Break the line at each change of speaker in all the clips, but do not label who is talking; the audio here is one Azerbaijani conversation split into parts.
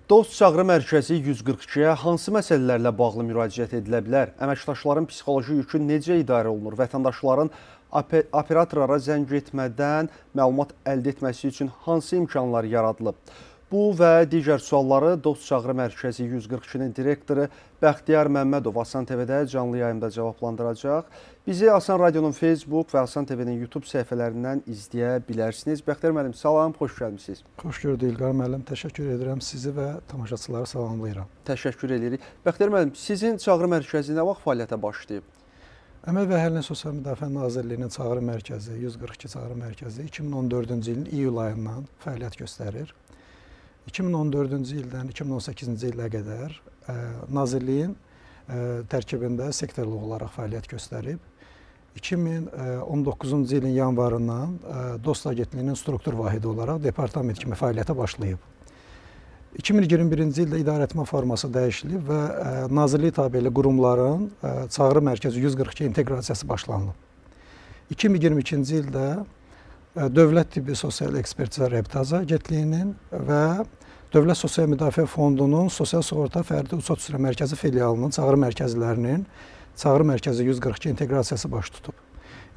Dost Çağrı Mərkəzi 142-yə hansı məsələlərlə bağlı müraciət edilə bilər? Əməkdaşların psixoloji yükü necə idarə olunur? Vətəndaşların operatorlara zəng etmədən məlumat əldə etməsi üçün hansı imkanlar yaradılıb? Bu və digər sualları Dost Çağrı Mərkəzi 142-nin direktoru Bəxtiyar Məmmədov Asan TV-də canlı yayımda cavablandıracaq. Bizi Asan Radionun Facebook və Asan TV-nin YouTube səhifələrindən izləyə bilərsiniz. Bəxtiyar müəllim, salam, xoş gəlmişsiniz.
Xoş gördük İlqar müəllim, təşəkkür edirəm sizi və tamaşaçıları salamlayıram.
Təşəkkür edirik. Bəxtiyar müəllim, sizin Çağrı Mərkəzi nə vaxt fəaliyyətə başlayıb?
Əmək və Əhalinin Sosial Müdafiə Nazirliyinin Çağrı Mərkəzi, 142 Çağrı Mərkəzi 2014-cü ilin iyul ayından fəaliyyət göstərir. 2014-cü ildən 2018-ci ilə qədər Nazirliyin tərkibində sektorluq olaraq fəaliyyət göstərib. 2019-cu ilin yanvarından Dost Agentliyinin struktur vahidi olaraq departament kimi fəaliyyətə başlayıb. 2021-ci ildə idarəetmə forması dəyişilib və Nazirlik tabeili qurumların Çağrı Mərkəzi 142 inteqrasiyası başlanılıb. 2022-ci ildə Dövlət Tibbi Sosial Ekspertiza Reabilitasiya Agentliyinin və Dövlət Sosial Müdafiə Fondunun Sosial Sığorta Fərdi Uçot Üzrə Mərkəzi filialının Çağrı Mərkəzilərinin Çağrı Mərkəzi 142 inteqrasiyası baş tutub.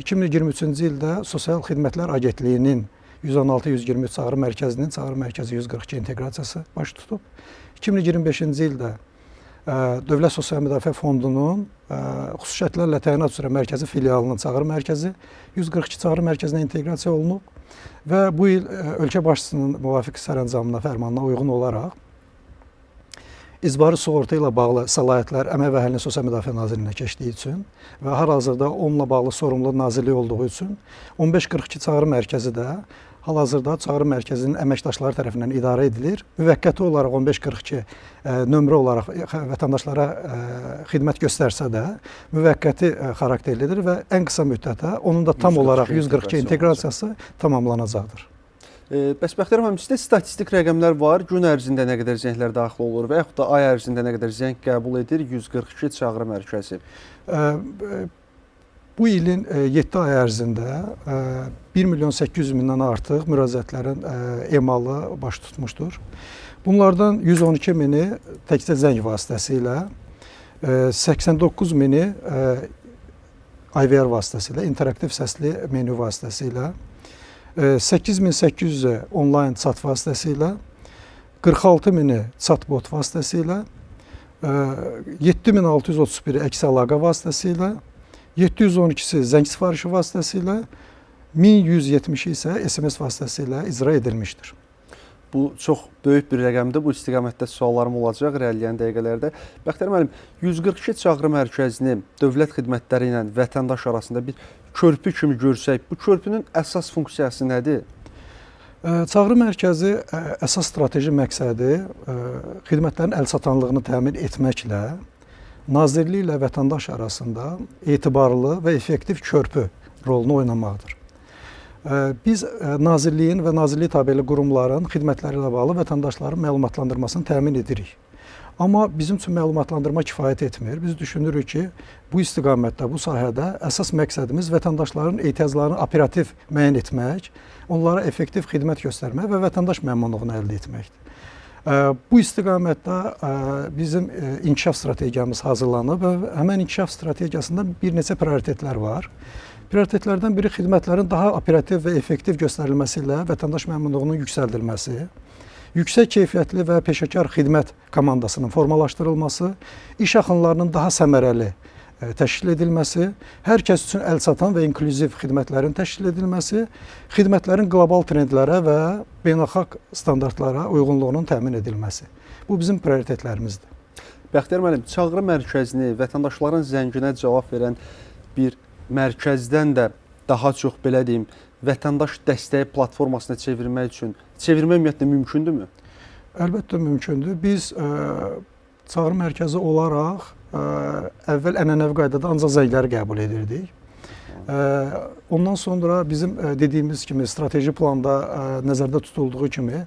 2023-cü ildə Sosial Xidmətlər Agentliyinin 116-123 Çağrı Mərkəzinin Çağrı Mərkəzi 142 inteqrasiyası baş tutub. 2025-ci ildə Dövlət Sosial Müdafiə Fondunun xüsusiyyətlərlə təyinat üzrə mərkəzi filialının Çağrı Mərkəzi 142 Çağrı Mərkəzinə inteqrasiya olunub və bu il ölkə başçısının müvafiq sərəncamına, fərmanına uyğun olaraq icbari sığorta ilə bağlı səlahiyyətlər Əmək və Əhalinin Sosial Müdafiə Nazirliyinə keçdiyi üçün və hal-hazırda onunla bağlı sorumlu nazirlik olduğu üçün 1542 Çağrı Mərkəzi də hal-hazırda Çağrı Mərkəzinin əməkdaşları tərəfindən idarə edilir. Müvəqqəti olaraq 1542 nömrə olaraq vətəndaşlara xidmət göstərsə də müvəqqəti xarakterlidir və ən qısa müddətdə onun da tam olaraq 142 inteqrasiyası tamamlanacaqdır.
Bəs Bəxtiyar müəllim, sizdə statistik rəqəmlər var. Gün ərzində nə qədər zənglər daxil olur və yaxud da ay ərzində nə qədər zəng qəbul edir 142 Çağrı Mərkəzi?
Bu ilin 7 ay ərzində 1.800.000-dən artıq müraciətlərin emalı baş tutmuşdur. Bunlardan 112.000-i təkcə zəng vasitəsilə, 89.000-i IVR vasitəsilə, interaktiv səsli menyu vasitəsilə, 8.800-ü onlayn chat vasitəsilə, 46.000-i chatbot vasitəsilə, 7.631-i əks əlaqə vasitəsilə, 712-si zəng sifarişi vasitəsilə, 1170-i isə SMS vasitəsilə icra edilmişdir.
Bu çox böyük bir rəqəmdir. Bu istiqamətdə suallarım olacaq irəliləyən dəqiqələrdə. Bəxtiyar müəllim, 142 Çağrı Mərkəzini dövlət xidmətləri ilə vətəndaş arasında bir körpü kimi görsək, bu körpünün əsas funksiyası nədir?
Çağrı Mərkəzi əsas strateji məqsədi xidmətlərin əlçatanlığını təmin etməklə Nazirlik ilə vətəndaş arasında etibarlı və effektiv körpü rolunu oynamaqdır. Biz Nazirliyin və Nazirlik tabeili qurumların xidmətləri ilə bağlı vətəndaşların məlumatlandırmasını təmin edirik. Amma bizim üçün məlumatlandırma kifayət etmir. Biz düşünürük ki, bu istiqamətdə, bu sahədə əsas məqsədimiz vətəndaşların ehtiyaclarını operativ müəyyən etmək, onlara effektiv xidmət göstərmək və vətəndaş məmnunluğunu əldə etməkdir. Bu istiqamətdə bizim inkişaf strategiyamız hazırlanıb və həmən inkişaf strategiyasında bir neçə prioritetlər var. Prioritetlərdən biri xidmətlərin daha operativ və effektiv göstərilməsi ilə vətəndaş məmnunluğunun yüksəldilməsi, yüksək keyfiyyətli və peşəkar xidmət komandasının formalaşdırılması, iş axınlarının daha səmərəli təşkil edilməsi, hər kəs üçün əlçatan və inklüziv xidmətlərin təşkil edilməsi, xidmətlərin qlobal trendlərə və beynəlxalq standartlara uyğunluğunun təmin edilməsi. Bu bizim prioritetlərimizdir.
Bəxtiyar müəllim, Çağrı Mərkəzini vətəndaşların zənginə cavab verən bir mərkəzdən də daha çox, belə deyim, vətəndaş dəstəyi platformasına çevirmək üçün ümumiyyətlə mümkündürmü?
Əlbəttə mümkündür. Biz Çağrı Mərkəzi olaraq əvvəl ənənəvi qaydada ancaq zəngləri qəbul edirdik. Ondan sonra bizim dediyimiz kimi strateji planda nəzərdə tutulduğu kimi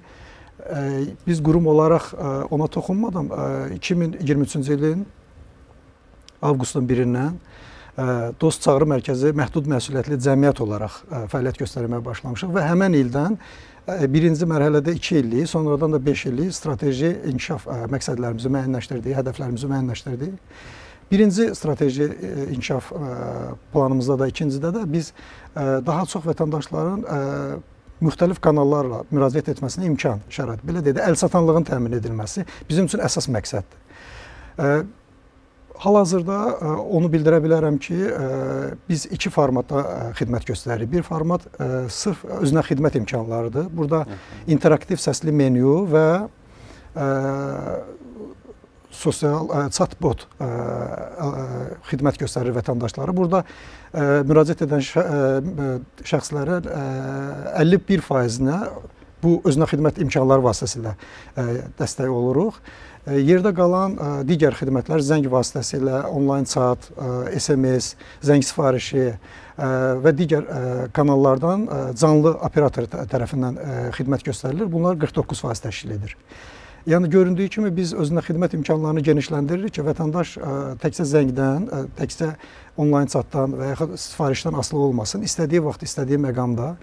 biz qurum olaraq ona toxunmadan 2023-cü ilin avqustun 1-dən Dost Çağrı Mərkəzi məhdud məsuliyyətli cəmiyyət olaraq fəaliyyət göstərməyə başlamışıq və həmin ildən birinci mərhələdə 2 illik, sonradan da 5 illik strateji inkişaf məqsədlərimizi müəyyənləşdirdik, hədəflərimizi müəyyənləşdirdik. Birinci strateji inkişaf planımızda da, ikincidə də biz daha çox vətəndaşların müxtəlif kanallarla müraciət etməsinə imkan şərait, belə deyək də, əlçatanlığın təmin edilməsi bizim üçün əsas məqsəddir. Hal-hazırda onu bildirə bilərəm ki, biz 2 formatda xidmət göstəririk. Bir format sırf özünə xidmət imkanlarıdır. Burada interaktiv səsli menyu və sosial chatbot xidmət göstərir vətəndaşlara. Burada müraciət edən şəxslərin 51%-nə bu özünə xidmət imkanları vasitəsilə dəstək oluruq. Yerdə qalan digər xidmətlər zəng vasitəsilə, onlayn chat, SMS, zəng sifarişi və digər kanallardan canlı operator tərəfindən xidmət göstərilir. Bunlar 49% təşkil edir. Yəni göründüyü kimi biz özünə xidmət imkanlarını genişləndiririk ki, vətəndaş təkcə zəngdən, təkcə onlayn chatdan və yaxud sifarişdən asılı olmasın. İstədiyi vaxt, istədiyi məqamda,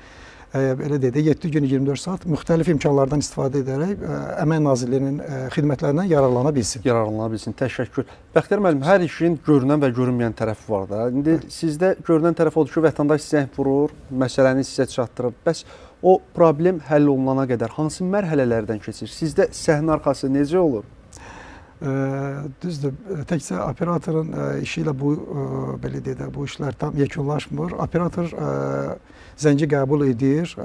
belə deyək də 7 gün 24 saat müxtəlif imkanlardan istifadə edərək Əmək Nazirliyinin xidmətlərindən yararlana bilsin.
Yararlana bilsin. Təşəkkür. Bəxtiyar müəllim, hər işin görünən və görünməyən tərəfi var da. İndi sizdə görünən tərəf odur ki, vətəndaş zəng vurur, məsələni sizə çatdırır. Bəs o problem həll olunana qədər hansı mərhələlərdən keçir? Sizdə səhnə arxası necə olur?
Düzdür, təkcə operatorun işi ilə bu, belə deyək də, bu işlər tam yekunlaşmır. Operator zəngi qəbul edir,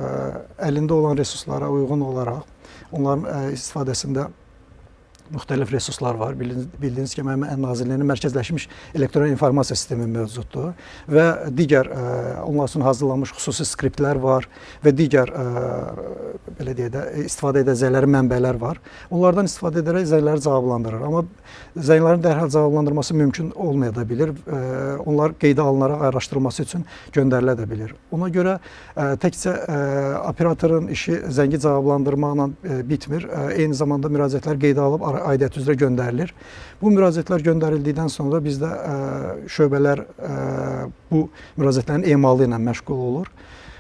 əlində olan resurslara uyğun olaraq onların istifadəsində müxtəlif resurslar var. Bildiyiniz kimi, Əmək Nazirliyinin mərkəzləşmiş elektron informasiya sistemi mövcuddur və digər onlar üçün hazırlanmış xüsusi skriptlər var və digər belə deyək də, istifadə edəcəkləri mənbələr var. Onlardan istifadə edərək zəngləri cavablandırır. Amma zənglərin dərhal cavablandırması mümkün olmaya da bilir. Onlar qeydə alınaraq araşdırılması üçün göndərilə də bilir. Ona görə təkcə operatorun işi zəngi cavablandırmaqla bitmir. Eyni zamanda müraciətlər qeydə alıb aidiyyət üzrə göndərilir. Bu müraciətlər göndərildikdən sonra bizdə şöbələr bu müraciətlərin emalı ilə məşğul olur.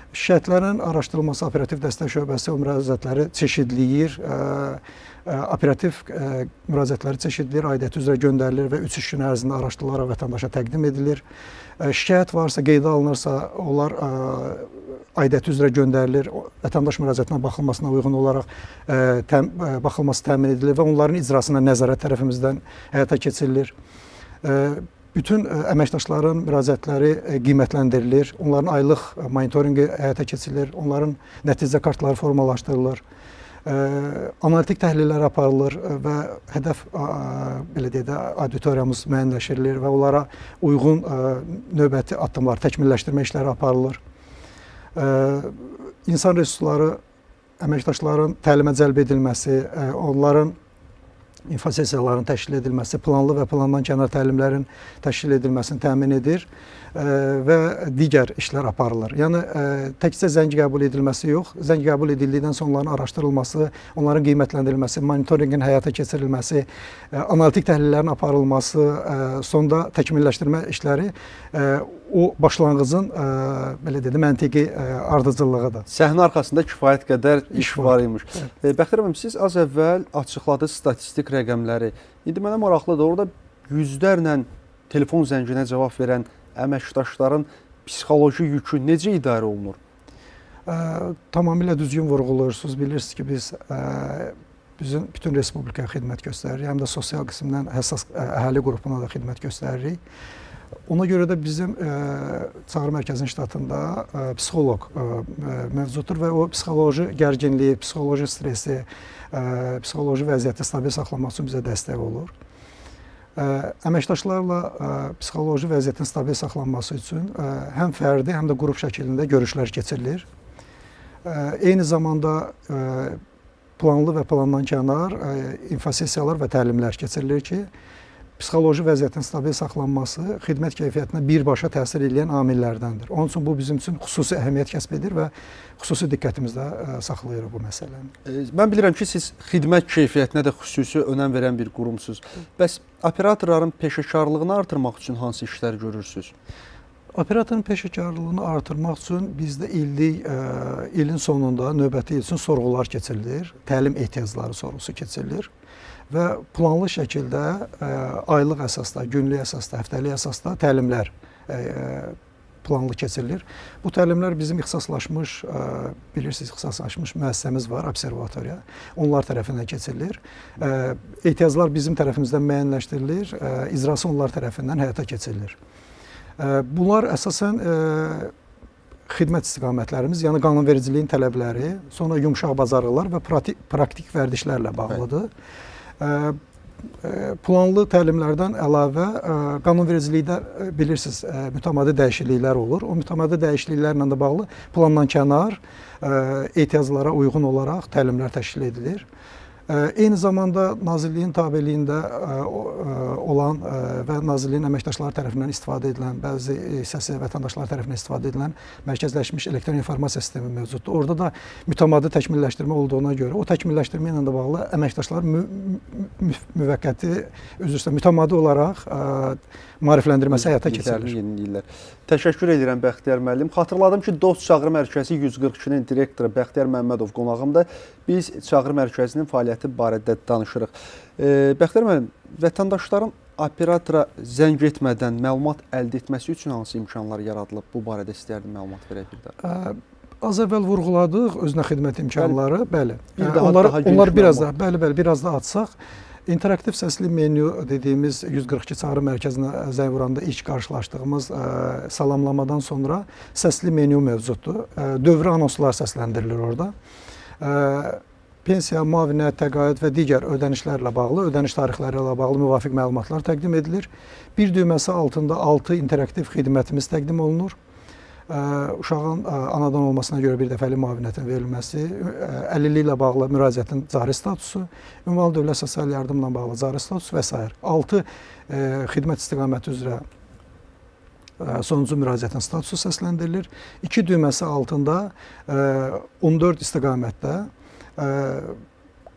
Şikayətlərin araşdırılması operativ dəstək şöbəsi o müraciətləri çeşidləyir, operativ müraciətləri çeşidləyir, aidiyyət üzrə göndərilir və 3 iş günü ərzində araşdırılaraq vətəndaşa təqdim edilir. Şikayət varsa, qeydə alınırsa, onlar aidiyyət üzrə göndərilir, vətəndaş müraciətinə baxılmasına uyğun olaraq baxılması təmin edilir və onların icrasına nəzarət tərəfimizdən həyata keçirilir. Bütün əməkdaşların müraciətləri qiymətləndirilir, onların aylıq monitorinqi həyata keçirilir, onların nəticə kartları formalaşdırılır, analitik təhlillər aparılır və hədəf, belə deyək də, auditoriyamız müəyyənləşdirilir və onlara uyğun növbəti addımlar, təkmilləşdirmə işləri aparılır. İnsan resursları əməkdaşların təlimə cəlb edilməsi, onların infosessiyaların təşkil edilməsi, planlı və plandan kənar təlimlərin təşkil edilməsini təmin edir və digər işlər aparılır. Yəni təkcə zəng qəbul edilməsi yox, zəng qəbul edildikdən sonra onların araşdırılması, onların qiymətləndirilməsi, monitorinqin həyata keçirilməsi, analitik təhlillərin aparılması, sonda təkmilləşdirmə işləri o başlanğıcın belə deyək, məntiqi ardıcıllığıdır.
Səhnə arxasında kifayət qədər iş var imiş. Bəxtiyar müəllim, siz az əvvəl açıqladınız statistik rəqəmləri. İndi mənə maraqlıdır, orada yüzlərlə telefon zənginə cavab verən əməkdaşların psixoloji yükü necə idarə olunur?
Tamamilə düzgün vurğulayırsınız. Bilirsiniz ki, biz bütün respublikaya xidmət göstəririk, həm də sosial qismdən həssas əhali qrupuna da xidmət göstəririk. Ona görə də bizim Çağrı Mərkəzinin ştatında psixoloq mövcuddur və o psixoloji gərginliyi, psixoloji stresi, psixoloji vəziyyəti stabil saxlamaq üçün bizə dəstək olur. Əməkdaşlarla psixoloji vəziyyətin stabil saxlanması üçün həm fərdi, həm də qrup şəklində görüşlər keçirilir. Eyni zamanda planlı və plandan kənar infosessiyalar və təlimlər keçirilir ki, psixoloji vəziyyətin stabil saxlanması xidmət keyfiyyətinə birbaşa təsir edən amillərdəndir. Onun üçün bu bizim üçün xüsusi əhəmiyyət kəsb edir və xüsusi diqqətimizdə saxlayırıq bu məsələni.
Mən bilirəm ki, siz xidmət keyfiyyətinə də xüsusi önəm verən bir qurumsunuz. Bəs operatorların peşəkarlığını artırmaq üçün hansı işlər görürsünüz?
Operatorun peşəkarlığını artırmaq üçün bizdə ilin sonunda növbəti il üçün sorğular keçirilir, təlim ehtiyacları sorğusu keçirilir və planlı şəkildə aylıq əsasda, günlük əsasda, həftəlik əsasda təlimlər planlı keçirilir. Bu təlimlər bizim ixtisaslaşmış, bilirsiniz, ixtisaslaşmış müəssisəmiz var, observatoriya. Onlar tərəfindən keçirilir. Ehtiyaclar bizim tərəfimizdən müəyyənləşdirilir, icrası onlar tərəfindən həyata keçirilir. Bunlar əsasən xidmət istiqamətlərimiz, yəni qanunvericiliyin tələbləri, sonra yumşaq bacarıqlar və praktik vərdişlərlə bağlıdır. Planlı təlimlərdən əlavə qanunvericilikdə bilirsiniz, mütəmadi dəyişikliklər olur. O mütəmadi dəyişikliklərlə də bağlı plandan kənar ehtiyaclara uyğun olaraq təlimlər təşkil edilir. Eyni zamanda Nazirliyin tabeliyində olan və Nazirliyin əməkdaşları tərəfindən istifadə edilən, bəzi hissəsi vətəndaşlar tərəfindən istifadə edilən mərkəzləşmiş elektron informasiya sistemi mövcuddur. Orada da mütəmadi təkmilləşdirmə olduğuna görə o təkmilləşdirmə ilə də bağlı əməkdaşlar mütəmadi olaraq maarifləndirməsi həyata keçirilir.
Təşəkkür edirəm Bəxtiyar müəllim. Xatırladım ki, Dost Çağrı Mərkəzi 142-nin direktoru Bəxtiyar Məmmədov qonağımda. Biz Çağrı Mərkəzinin fəaliyyəti barədə danışırıq. Bəxtiyar müəllim, vətəndaşların operatora zəng etmədən məlumat əldə etməsi üçün hansı imkanlar yaradılıb? Bu barədə istəyərdim məlumat verək bir də.
Az əvvəl vurğuladıq özünə xidmət imkanları, bəli.
Onlar
biraz da açsaq. İnteraktiv səsli menyu dediyimiz 142 Çağrı Mərkəzinə zəng vuranda ilk qarşılaşdığımız salamlamadan sonra səsli menyu mövcuddur. Dövrü anonslar səsləndirilir orada. Pensiya, müavinət, təqaüd və digər ödənişlərlə bağlı, ödəniş tarixləri ilə bağlı müvafiq məlumatlar təqdim edilir. Bir düyməsi altında 6 interaktiv xidmətimiz təqdim olunur. Uşağın anadan olmasına görə bir dəfəlik müavinətin verilməsi, əlilliklə ilə bağlı müraciətin cari statusu, ünvan dövlət sosial yardımla bağlı cari statusu və s. 6 xidmət istiqaməti üzrə sonuncu müraciətin statusu səsləndirilir. 2 düyməsi altında 14 istiqamətdə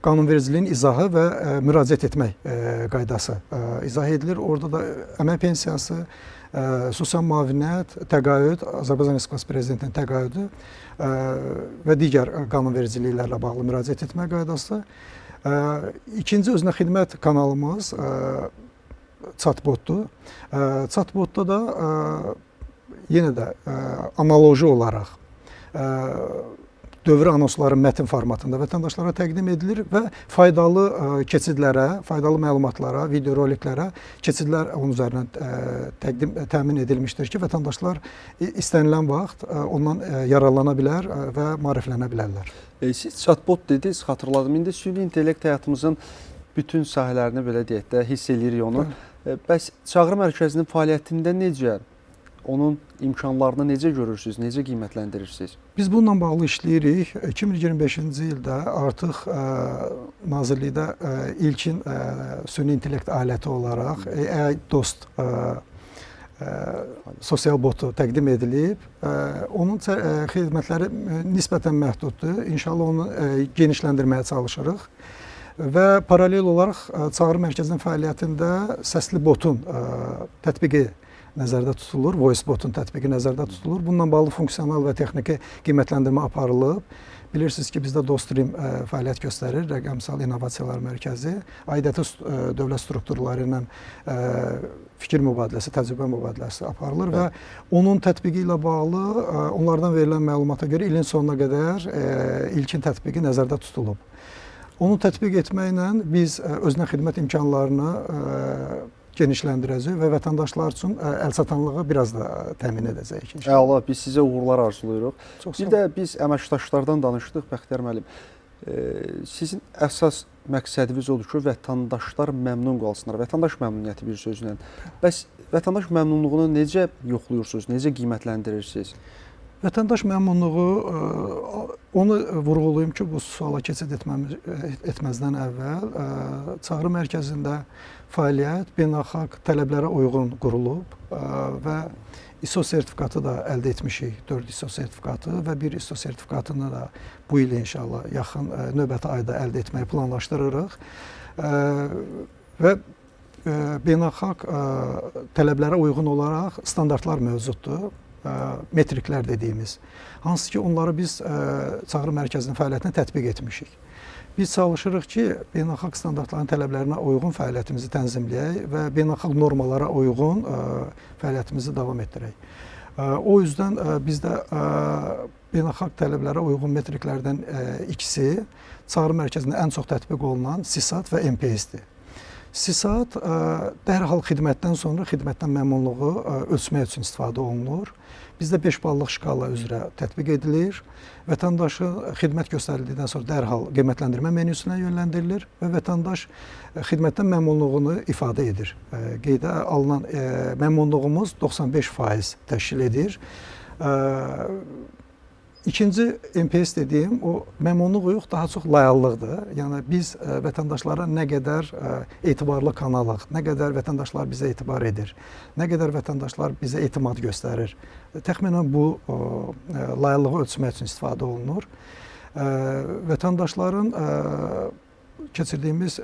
qanunvericiliyin izahı və müraciət etmək qaydası izah edilir. Orada da əmək pensiyası, sosial müavinət, təqaüd, Azərbaycan Respublikası Prezidentinin təqaüdü və digər qanunvericiliklərlə bağlı müraciət etmə qaydası. İkinci özünə xidmət kanalımız chatbotdur. Chatbotda da yenə də analoji olaraq dövri anonsları mətn formatında vətəndaşlara təqdim edilir və faydalı keçidlərə, faydalı məlumatlara, videoroliklərə keçidlər onun üzərindən təmin edilmişdir ki, vətəndaşlar istənilən vaxt ondan yararlana bilər və maariflənə bilərlər.
Siz chatbot dediniz, xatırladım. İndi süni intellekt həyatımızın bütün sahələrini belə deyək də hiss eləyirik onu. Bəs Çağrı Mərkəzinin fəaliyyətində necə? Onun imkanlarını necə görürsünüz, necə qiymətləndirirsiniz?
Biz bununla bağlı işləyirik. 2025-ci ildə artıq Nazirlikdə ilkin süni intellekt aləti olaraq AI Dost sosial botu təqdim edilib. Onun xidmətləri nisbətən məhduddur. İnşallah onu genişləndirməyə çalışırıq. Və paralel olaraq Çağrı Mərkəzinin fəaliyyətində səsli botun tətbiqi nəzərdə tutulur, voice botun tətbiqi nəzərdə tutulur. Bununla bağlı funksional və texniki qiymətləndirmə aparılıb. Bilirsiniz ki, bizdə Doststream fəaliyyət göstərir, Rəqəmsal İnnovasiyalar Mərkəzi. Aidiyyatı dövlət strukturları ilə fikir mübadiləsi, təcrübə mübadiləsi aparılır və onun tətbiqi ilə bağlı onlardan verilən məlumata görə ilin sonuna qədər ilkin tətbiqi nəzərdə tutulub. Onu tətbiq etməklə biz özünə xidmət imkanlarını genişləndirəcək və vətəndaşlar üçün əlçatanlığı biraz da təmin edəcəyik.
Əla, biz sizə uğurlar arzulayırıq. Bir də biz əməkdaşlardan danışdıq, Bəxtiyar müəllim. Sizin əsas məqsədiniz odur ki, vətəndaşlar məmnun qalsınlar. Vətəndaş məmnuniyyəti bir sözlə. Bəs vətəndaş məmnunluğunu necə yoxluyursunuz, necə qiymətləndirirsiniz?
Vətəndaş məmnunluğu, onu vurğulayım ki, bu suala keçid etməzdən əvvəl çağrı mərkəzində fəaliyyət beynəlxalq tələblərə uyğun qurulub və ISO sertifikatı da əldə etmişik, 4 ISO sertifikatı və 1 ISO sertifikatını da bu il inşallah yaxın növbəti ayda əldə etməyi planlaşdırırıq və beynəlxalq tələblərə uyğun olaraq standartlar mövcuddur. Metriklər dediyimiz, hansı ki onları biz çağrı mərkəzinin fəaliyyətinə tətbiq etmişik. Biz çalışırıq ki, beynəlxalq standartların tələblərinə uyğun fəaliyyətimizi tənzimləyək və beynəlxalq normalara uyğun fəaliyyətimizi davam etdirək. O yüzden bizdə beynəlxalq tələblərə uyğun metriklərdən ikisi çağrı mərkəzində ən çox tətbiq olunan SİSAT və MPS-dir. SİSAT dərhal xidmətdən sonra xidmətdən məmnunluğu ölçmək üçün istifadə olunur. Bizdə 5 ballıq şkala üzrə tətbiq edilir. Vətəndaşın xidmət göstərildikdən sonra dərhal qiymətləndirmə menüsünə yönləndirilir və vətəndaş xidmətdən məmnunluğunu ifadə edir. Qeydə alınan məmnunluğumuz 95% təşkil edir. İkinci MPS dediyim o məmnunluq yox, daha çox layihəlilikdir. Yəni biz vətəndaşlara nə qədər etibarlı kanalıq, nə qədər vətəndaşlar bizə etibar edir, nə qədər vətəndaşlar bizə etimad göstərir. Təxminən bu layihəliyi ölçmək üçün istifadə olunur. Vətəndaşların keçirdiyimiz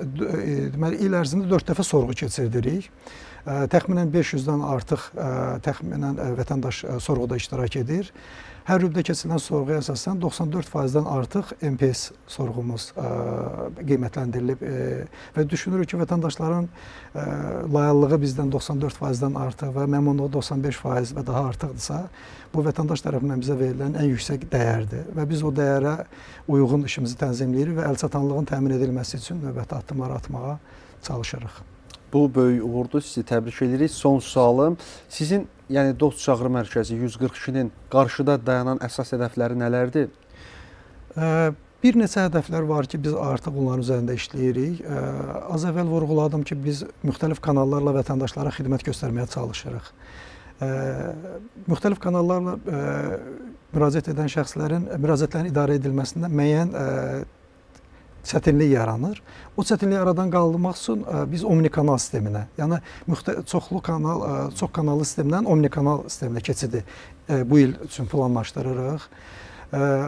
deməli il ərzində 4 dəfə sorğu keçirdirik. Təxminən 500-dən artıq təxminən vətəndaş sorğuda iştirak edir. Hər rübdə keçirilən sorğuya əsasən 94%-dən artıq MPS sorğumuz qiymətləndirilib və düşünürük ki, vətəndaşların layihəliliyi bizdən 94%-dən artıq və məmnunluğu 95% və daha artıqdırsa, bu vətəndaş tərəfindən bizə verilən ən yüksək dəyərdir və biz o dəyərə uyğun işimizi tənzimləyirik və əlçatanlığın təmin edilməsi üçün növbəti addımlar atmağa çalışırıq.
Bu böyük uğurdur, sizi təbrik edirik. Son sualım, sizin yəni Dost Çağrı Mərkəzi 142-nin qarşıda dayanan əsas hədəfləri nələrdir?
Bir neçə hədəflər var ki, biz artıq onların üzərində işləyirik. Az əvvəl vurğuladım ki, biz müxtəlif kanallarla vətəndaşlara xidmət göstərməyə çalışırıq. Müxtəlif kanallarla müraciət edən şəxslərin müraciətlərin idarə edilməsində müəyyən çətinlik yaranır. O çətinliyi aradan qaldırmaq üçün biz omnikanal sisteminə, yəni çox kanallı sistemdən omnikanal sisteminə keçidi bu il üçün planlaşdırırıq.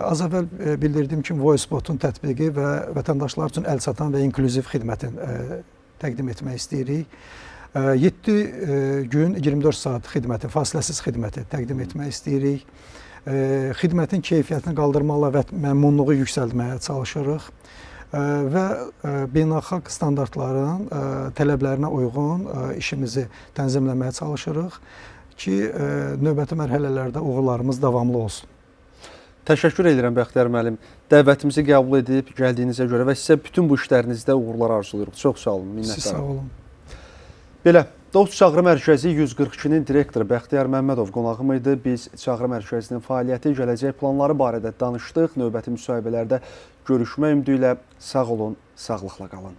Az əvvəl bildirdiyim kimi VoiceBot'un tətbiqi və vətəndaşlar üçün əlçatan və inklüziv xidmətin təqdim etmək istəyirik. 7 gün 24 saat xidməti, fasiləsiz xidməti təqdim etmək istəyirik. Xidmətin keyfiyyətini qaldırmaqla və məmnunluğu yüksəltməyə çalışırıq və beynəlxalq standartların tələblərinə uyğun işimizi tənzimləməyə çalışırıq ki, növbəti mərhələlərdə uğurlarımız davamlı olsun.
Təşəkkür edirəm Bəxtiyar müəllim. Dəvətimizi qəbul edib gəldiyinizə görə və sizə bütün bu işlərinizdə uğurlar arzulayırıq. Çox sağ olun, minnətdarım.
Siz sağ olun.
Belə, Dost Çağrı Mərkəzi 142-nin direktoru Bəxtiyar Məmmədov qonağım idi. Biz Çağrı Mərkəzinin fəaliyyəti, gələcək planları barədə danışdıq. Növbəti müsahibələrdə görüşmək ümidi ilə sağ olun, sağlıqla qalın.